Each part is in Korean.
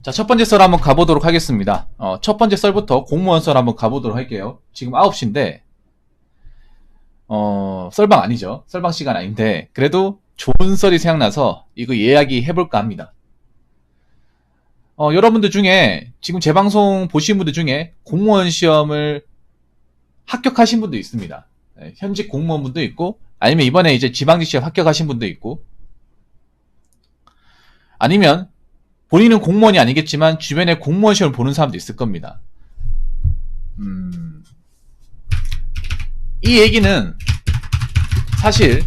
자, 첫 번째 썰 한번 가보도록 하겠습니다. 첫 번째 썰부터 공무원 썰 한번 가보도록 할게요. 지금 9시인데, 썰방 아니죠. 썰방 시간 아닌데, 그래도 좋은 썰이 생각나서 이거 이야기 해볼까 합니다. 여러분들 중에, 지금 제 방송 보신 분들 중에 공무원 시험을 합격하신 분도 있습니다. 네, 현직 공무원분도 있고, 아니면 이번에 이제 지방직 시험 합격하신 분도 있고, 아니면 본인은 공무원이 아니겠지만 주변에 공무원 시험을 보는 사람도 있을 겁니다. 이 얘기는 사실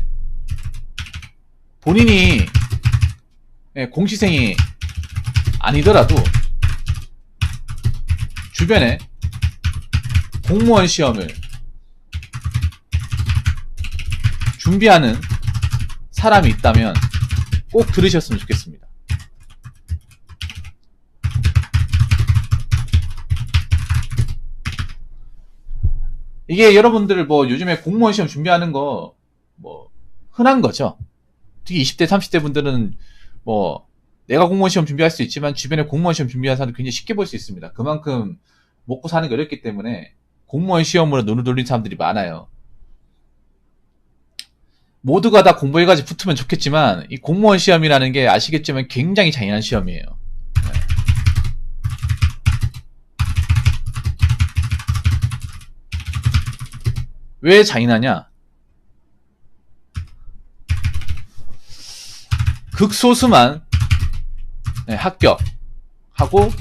본인이 공시생이 아니더라도 주변에 공무원 시험을 준비하는 사람이 있다면 꼭 들으셨으면 좋겠습니다. 이게 여러분들 뭐 요즘에 공무원 시험 준비하는 거 뭐 흔한 거죠. 특히 20대, 30대 분들은 뭐 내가 공무원 시험 준비할 수 있지만 주변에 공무원 시험 준비하는 사람들 굉장히 쉽게 볼 수 있습니다. 그만큼 먹고 사는 게 어렵기 때문에 공무원 시험으로 눈을 돌린 사람들이 많아요. 모두가 다 공부해가지고 붙으면 좋겠지만 이 공무원 시험이라는 게 아시겠지만 굉장히 잔인한 시험이에요. 왜 잔인하냐? 극소수만 합격하고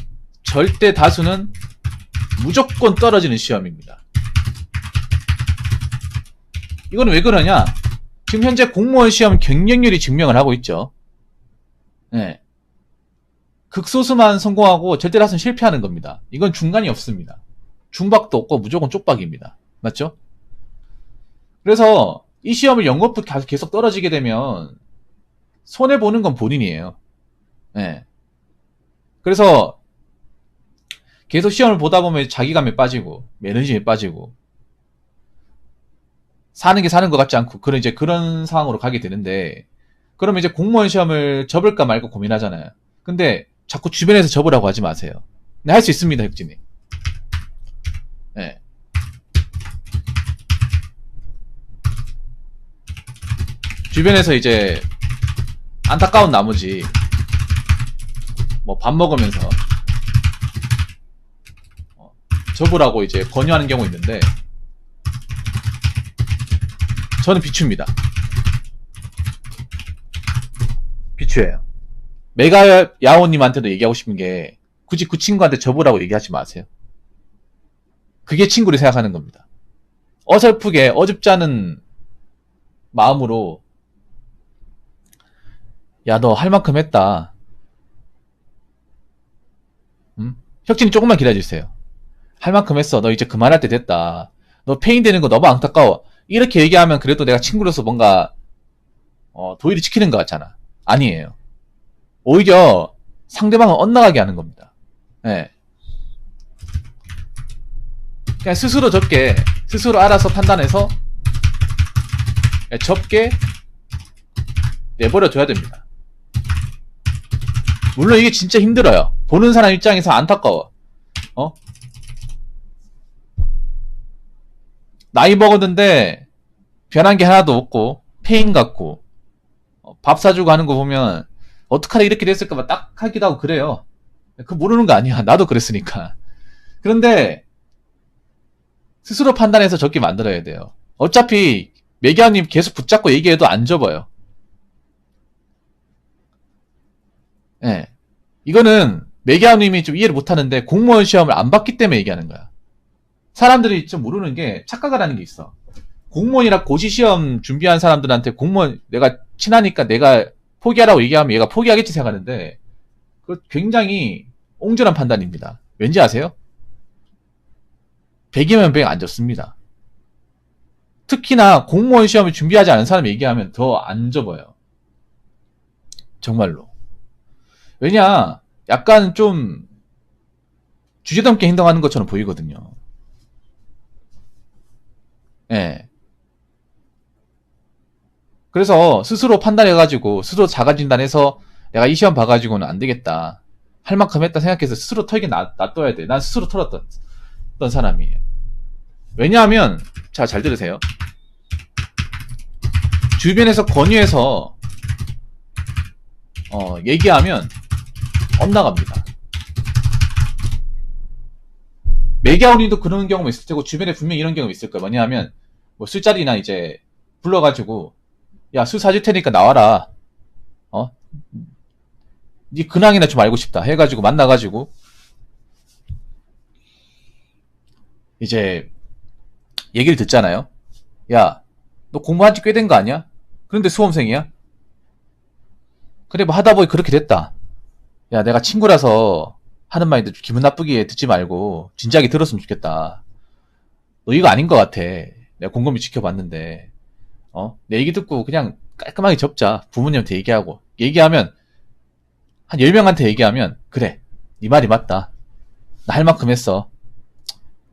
절대 다수는 무조건 떨어지는 시험입니다. 이거는 왜 그러냐? 지금 현재 공무원 시험 경쟁률이 증명을 하고 있죠. 네. 극소수만 성공하고 절대 다수는 실패하는 겁니다. 이건 중간이 없습니다. 중박도 없고 무조건 쪽박입니다. 맞죠? 그래서 이 시험을 연거푸 계속 떨어지게 되면 손해보는 건 본인이에요. 네. 그래서 계속 시험을 보다 보면 자기감에 빠지고 매너리즘에 빠지고 사는 게 사는 것 같지 않고 그런 상황으로 가게 되는데, 그러면 이제 공무원 시험을 접을까 말까 고민하잖아요. 근데 자꾸 주변에서 접으라고 하지 마세요. 네, 할 수 있습니다, 혁진이. 네. 주변에서 이제 안타까운 나머지 뭐 밥 먹으면서 접으라고 이제 권유하는 경우 있는데 저는 비추입니다. 비추예요. 메가 야오님한테도 얘기하고 싶은 게 굳이 그 친구한테 접으라고 얘기하지 마세요. 그게 친구를 생각하는 겁니다. 어설프게 어줍지 않은 마음으로 야, 너 할 만큼 했다. 혁진이 조금만 기다려주세요. 할 만큼 했어. 너 이제 그만할 때 됐다. 너 페인 되는 거 너무 안타까워. 이렇게 얘기하면 그래도 내가 친구로서 뭔가 도의를 지키는 것 같잖아. 아니에요. 오히려 상대방을 엇나가게 하는 겁니다. 네. 그냥 스스로 접게, 스스로 알아서 판단해서 접게 내버려둬야 됩니다. 물론 이게 진짜 힘들어요. 보는 사람 입장에서 안타까워. 나이 먹었는데 변한 게 하나도 없고 페인 같고 밥 사주고 하는 거 보면 어떡하다 이렇게 됐을까 봐 딱 하기도 하고 그래요. 그거 모르는 거 아니야. 나도 그랬으니까. 그런데 스스로 판단해서 적게 만들어야 돼요. 어차피 매기아님 계속 붙잡고 얘기해도 안 접어요. 예. 이거는 매기아님이 좀 이해를 못하는데 공무원 시험을 안 봤기 때문에 얘기하는 거야. 사람들이 좀 모르는 게 착각을 하는 게 있어. 공무원이라 고시시험 준비한 사람들한테 공무원 내가 친하니까 내가 포기하라고 얘기하면 얘가 포기하겠지 생각하는데 그 굉장히 옹졸한 판단입니다. 왠지 아세요? 100이면 100 안 접습니다. 특히나 공무원 시험을 준비하지 않은 사람이 얘기하면 더 안 접어요. 정말로. 왜냐, 약간 좀 주제넘게 행동하는 것처럼 보이거든요. 예. 그래서 스스로 판단해가지고 스스로 자가진단해서 내가 이 시험 봐가지고는 안 되겠다. 할 만큼 했다 생각해서 스스로 털게 놔둬야 돼. 난 스스로 털었던 사람이에요. 왜냐하면, 자, 잘 들으세요. 주변에서 권유해서, 얘기하면, 엇나갑니다. 매기아우님도 그런 경우가 있을 테고, 주변에 분명히 이런 경우가 있을 거예요. 뭐냐면, 뭐 술자리나 이제, 불러가지고, 야, 술 사줄 테니까 나와라. 네 근황이나 좀 알고 싶다. 해가지고, 만나가지고, 이제, 얘기를 듣잖아요. 야, 너 공부한 지 꽤 된 거 아니야? 그런데 수험생이야? 그래, 뭐 하다 보니 그렇게 됐다. 야, 내가 친구라서 하는 말인데 기분 나쁘게 듣지 말고 진지하게 들었으면 좋겠다. 너 이거 아닌 것 같아. 내가 곰곰이 지켜봤는데, 내 얘기 듣고 그냥 깔끔하게 접자. 부모님한테 얘기하고. 얘기하면, 한 10명한테 얘기하면, 그래, 네 말이 맞다. 나 할 만큼 했어.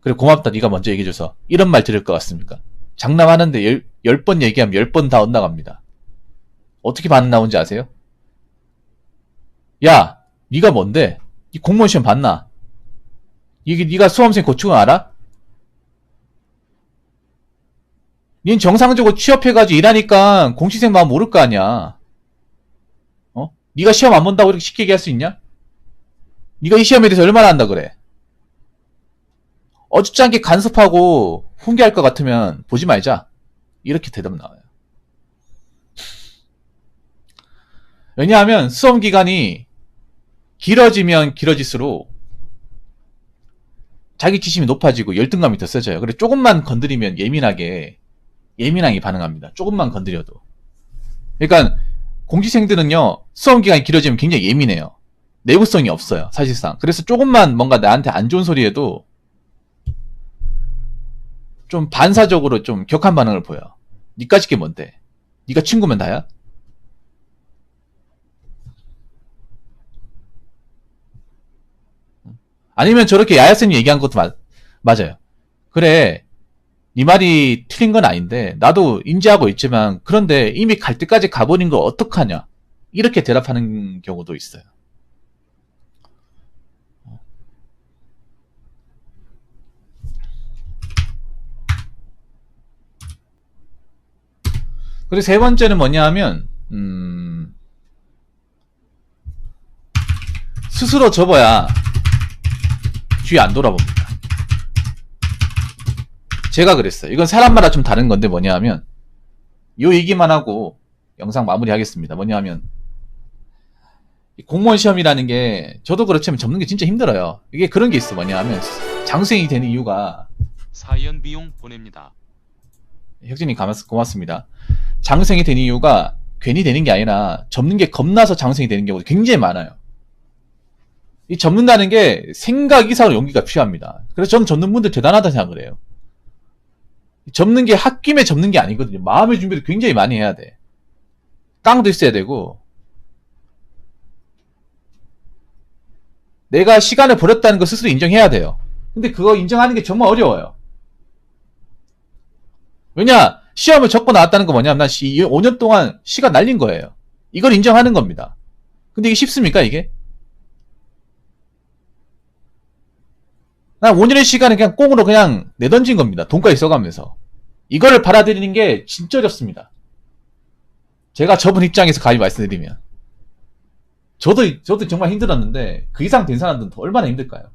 그래, 고맙다. 네가 먼저 얘기해줘서. 이런 말 들을 것 같습니까? 장난하는데 10번 얘기하면 10번 다 엇나갑니다. 어떻게 반응 나온지 아세요? 야, 네가 뭔데? 이 공무원 시험 봤나? 이게 네가 수험생 고충을 알아? 닌 정상적으로 취업해가지고 일하니까 공시생 마음 모를 거 아니야. 네가 시험 안 본다고 이렇게 쉽게 얘기할 수 있냐? 네가 이 시험에 대해서 얼마나 안다 그래? 어줍지 않게 간섭하고 훈계할 것 같으면 보지 말자. 이렇게 대답 나와요. 왜냐하면 수험 기간이 길어지면 길어질수록 자기 지심이 높아지고 열등감이 더 세져요. 그래, 조금만 건드리면 예민하게 반응합니다. 조금만 건드려도. 그러니까 공시생들은요, 수험 기간이 길어지면 굉장히 예민해요. 내부성이 없어요, 사실상. 그래서 조금만 뭔가 나한테 안 좋은 소리 해도 좀 반사적으로 좀 격한 반응을 보여. 니까짓 게 뭔데? 니가 친구면 다야? 아니면 저렇게 야야쌤이 얘기한 것도 맞아요. 그래, 네 말이 틀린 건 아닌데 나도 인지하고 있지만 그런데 이미 갈 때까지 가버린 걸 어떡하냐, 이렇게 대답하는 경우도 있어요. 그리고 세 번째는 뭐냐 하면 스스로 접어야 뒤에 안 돌아봅니다. 제가 그랬어요. 이건 사람마다 좀 다른 건데 뭐냐 하면, 요 얘기만 하고 영상 마무리 하겠습니다. 뭐냐 하면, 공무원 시험이라는 게 저도 그렇지만 접는 게 진짜 힘들어요. 이게 그런 게 있어. 뭐냐 하면, 장수생이 되는 이유가, 사연 비용 보냅니다. 혁진님 고맙습니다. 장수생이 되는 이유가 괜히 되는 게 아니라 접는 게 겁나서 장수생이 되는 경우도 굉장히 많아요. 이 접는다는 게 생각 이상으로 용기가 필요합니다. 그래서 저는 접는 분들 대단하다 생각을 해요. 접는 게 홧김에 접는 게 아니거든요. 마음의 준비를 굉장히 많이 해야 돼. 깡도 있어야 되고, 내가 시간을 버렸다는 거 스스로 인정해야 돼요. 근데 그거 인정하는 게 정말 어려워요. 왜냐, 시험을 접고 나왔다는 거 뭐냐면, 난 5년 동안 시간 날린 거예요. 이걸 인정하는 겁니다. 근데 이게 쉽습니까, 이게? 난 5년의 시간을 그냥 꽁으로 그냥 내던진 겁니다. 돈까지 써가면서. 이거를 받아들이는 게 진짜 어렵습니다. 제가 접은 입장에서 감히 말씀드리면. 저도 정말 힘들었는데, 그 이상 된 사람들은 더 얼마나 힘들까요?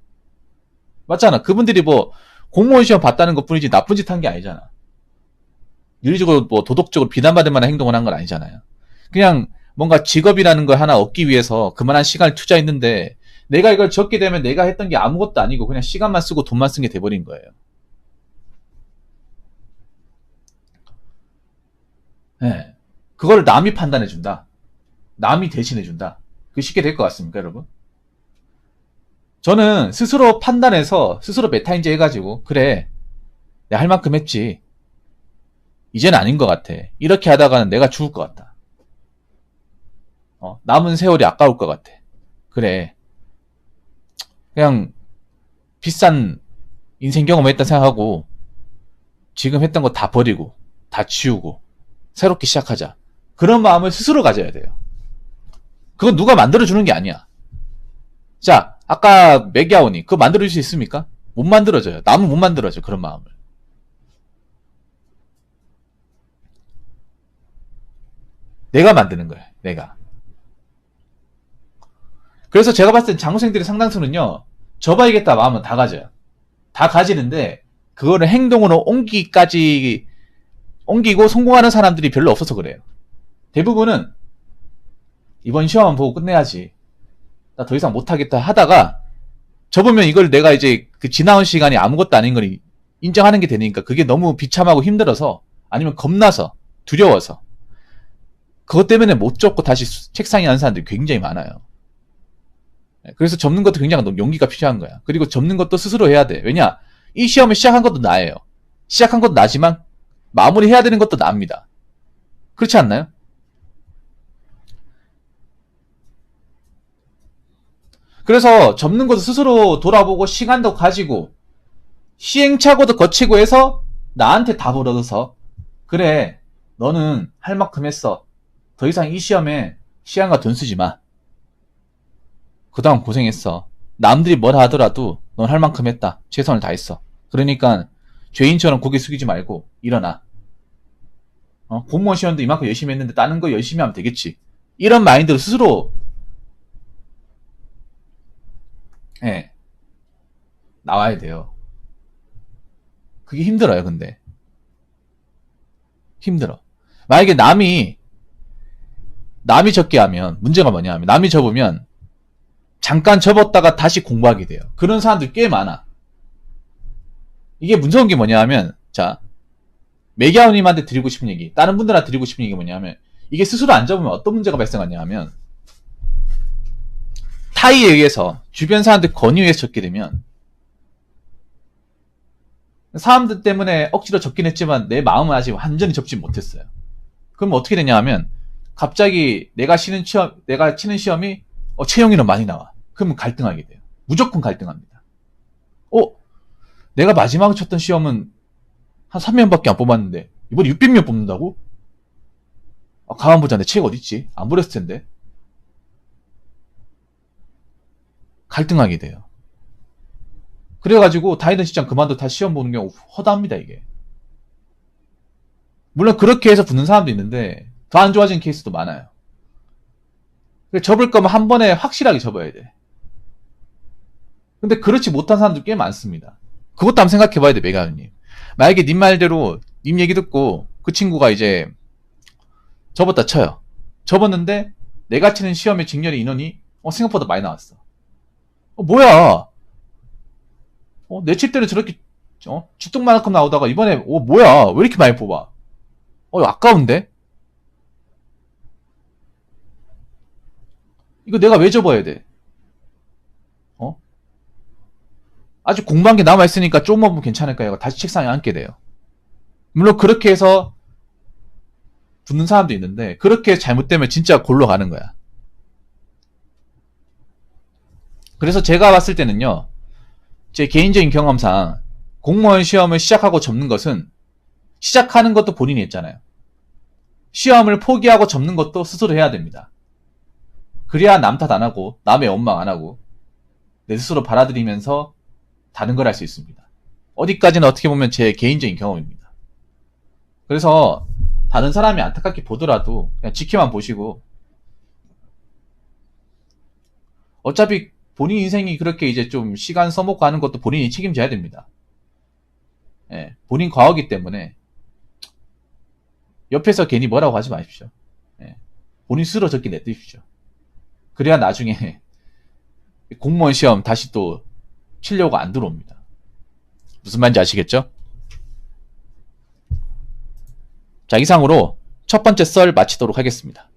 맞잖아. 그분들이 뭐, 공무원 시험 봤다는 것 뿐이지 나쁜 짓 한 게 아니잖아. 윤리적으로 뭐 도덕적으로 비난받을 만한 행동을 한 건 아니잖아요. 그냥 뭔가 직업이라는 걸 하나 얻기 위해서 그만한 시간을 투자했는데, 내가 이걸 적게 되면 내가 했던 게 아무것도 아니고 그냥 시간만 쓰고 돈만 쓴 게 돼버린 거예요. 네. 그걸 남이 판단해준다. 남이 대신해준다. 그게 쉽게 될 것 같습니까, 여러분? 저는 스스로 판단해서 스스로 메타인지 해가지고, 그래, 내가 할 만큼 했지. 이제는 아닌 것 같아. 이렇게 하다가는 내가 죽을 것 같다. 남은 세월이 아까울 것 같아. 그래, 그냥 비싼 인생 경험을 했다 생각하고 지금 했던 거 다 버리고 다 지우고 새롭게 시작하자. 그런 마음을 스스로 가져야 돼요. 그건 누가 만들어주는 게 아니야. 자, 아까 맥야오니 그거 만들어줄 수 있습니까? 못 만들어져요. 남은 못 만들어져 그런 마음을. 내가 만드는 거예요. 내가. 그래서 제가 봤을 땐 장우생들의 상당수는요. 접어야겠다 마음은 다 가져요. 다 가지는데 그거를 행동으로 옮기고 성공하는 사람들이 별로 없어서 그래요. 대부분은 이번 시험만 보고 끝내야지. 나 더 이상 못하겠다 하다가 접으면 이걸 내가 이제 그 지나온 시간이 아무것도 아닌 걸 인정하는 게 되니까 그게 너무 비참하고 힘들어서 아니면 겁나서 두려워서 그것 때문에 못 접고 다시 책상에 앉은 사람들이 굉장히 많아요. 그래서 접는 것도 굉장히 용기가 필요한 거야. 그리고 접는 것도 스스로 해야 돼. 왜냐? 이 시험을 시작한 것도 나예요. 시작한 것도 나지만 마무리해야 되는 것도 납니다. 그렇지 않나요? 그래서 접는 것도 스스로 돌아보고 시간도 가지고 시행착오도 거치고 해서 나한테 답을 얻어서 그래 너는 할 만큼 했어. 더 이상 이 시험에 시간과 돈 쓰지 마. 그동안 고생했어. 남들이 뭐라 하더라도 넌 할 만큼 했다. 최선을 다했어. 그러니까 죄인처럼 고개 숙이지 말고 일어나. 공무원 시험도 이만큼 열심히 했는데 다른 거 열심히 하면 되겠지. 이런 마인드로 스스로 나와야 돼요. 그게 힘들어요, 근데. 힘들어. 만약에 남이 접게 하면, 문제가 뭐냐 하면, 남이 접으면, 잠깐 접었다가 다시 공부하게 돼요. 그런 사람들 꽤 많아. 이게 무서운 게 뭐냐 하면, 자, 매기아우님한테 드리고 싶은 얘기, 다른 분들한테 드리고 싶은 얘기 뭐냐 하면, 이게 스스로 안 접으면 어떤 문제가 발생하냐 하면, 타의에 의해서, 주변 사람들 권유에 접게 되면, 사람들 때문에 억지로 접긴 했지만 내 마음은 아직 완전히 접지 못했어요. 그럼 어떻게 되냐 하면 갑자기 내가 치는 시험이 채용이는 많이 나와. 그러면 갈등하게 돼요. 무조건 갈등합니다. 내가 마지막에 쳤던 시험은 한 3명밖에 안 뽑았는데 이번에 600명 뽑는다고? 가만 보자. 내 책 어딨지? 안 버렸을 텐데. 갈등하게 돼요. 그래가지고 다니던 직장 그만둬 다 시험 보는 경우 허다합니다 이게. 물론 그렇게 해서 붙는 사람도 있는데 더 안 좋아진 케이스도 많아요. 접을 거면 한 번에 확실하게 접어야 돼. 근데 그렇지 못한 사람도 꽤 많습니다. 그것도 한번 생각해봐야 돼 메가님. 만약에 님 말대로 님 얘기 듣고 그 친구가 이제 접었다 쳐요. 접었는데 내가 치는 시험의 직렬의 인원이 생각보다 많이 나왔어. 뭐야? 내 칠 때는 저렇게 주뚱만큼 나오다가 이번에 뭐야 왜 이렇게 많이 뽑아? 아까운데? 이거 내가 왜 접어야 돼? 아직 공부한 게 남아있으니까 조금만 보면 괜찮을까 해서 다시 책상에 앉게 돼요. 물론 그렇게 해서 붙는 사람도 있는데 그렇게 잘못되면 진짜 골로 가는 거야. 그래서 제가 봤을 때는요, 제 개인적인 경험상 공무원 시험을 시작하고 접는 것은 시작하는 것도 본인이 했잖아요. 시험을 포기하고 접는 것도 스스로 해야 됩니다. 그래야 남 탓 안 하고 남의 원망 안 하고 내 스스로 받아들이면서 다른 걸 할 수 있습니다. 어디까지는 어떻게 보면 제 개인적인 경험입니다. 그래서 다른 사람이 안타깝게 보더라도 그냥 지켜만 보시고 어차피 본인 인생이 그렇게 이제 좀 시간 써먹고 하는 것도 본인이 책임져야 됩니다. 본인 과거기 때문에 옆에서 괜히 뭐라고 하지 마십시오. 본인 스스로 적게 내두십시오. 그래야 나중에 공무원 시험 다시 또 치려고 안 들어옵니다. 무슨 말인지 아시겠죠? 자, 이상으로 첫 번째 썰 마치도록 하겠습니다.